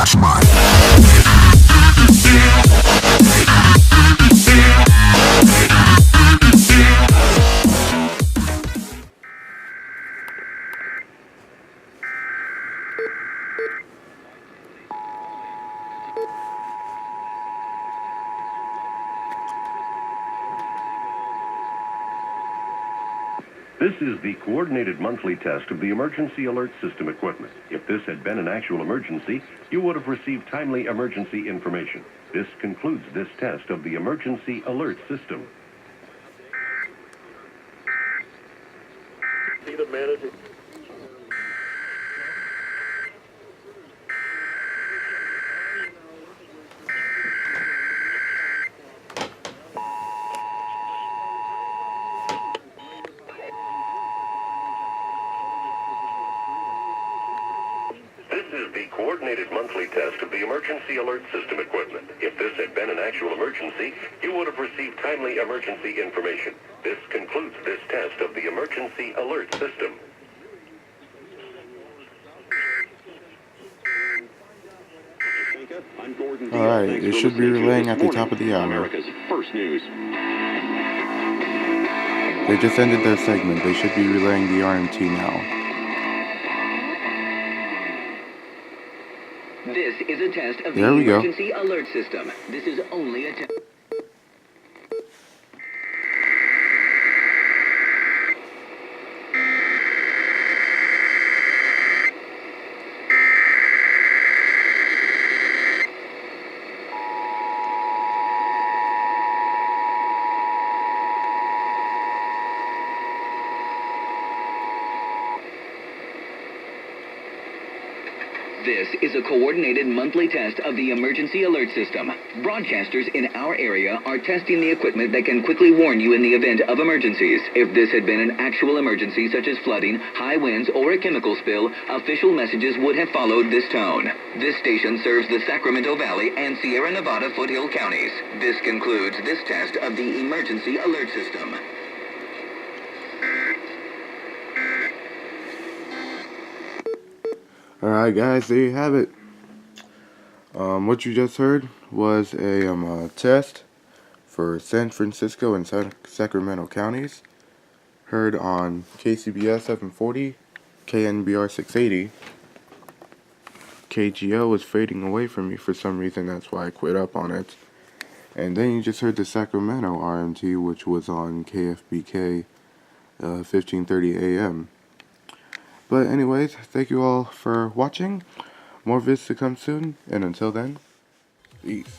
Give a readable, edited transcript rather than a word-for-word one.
last month. This is the coordinated monthly test of the emergency alert system equipment. If this had been an actual emergency, you would have received timely emergency information. This concludes this test of the emergency alert system. See the manager. This is the coordinated monthly test of the emergency alert system equipment. If this had been an actual emergency, you would have received timely emergency information. This concludes this test of the emergency alert system. Alright, it should be relaying at the top of the hour. America's first news. They just ended their segment. They should be relaying the RMT now. This is a test of the There we go. emergency alert system. This is only a test. This is a coordinated monthly test of the emergency alert system. Broadcasters in our area are testing the equipment that can quickly warn you in the event of emergencies. If this had been an actual emergency such as flooding, high winds, or a chemical spill, official messages would have followed this tone. This station serves the Sacramento Valley and Sierra Nevada Foothill counties. This concludes this test of the emergency alert system. Alright guys, there you have it. What you just heard was a test for San Francisco and Sacramento counties. Heard on KCBS 740, KNBR 680. KGO was fading away from me for some reason, that's why I quit up on it. And then you just heard the Sacramento RMT, which was on KFBK 1530 AM. But anyways, thank you all for watching. More vids to come soon, and until then, peace.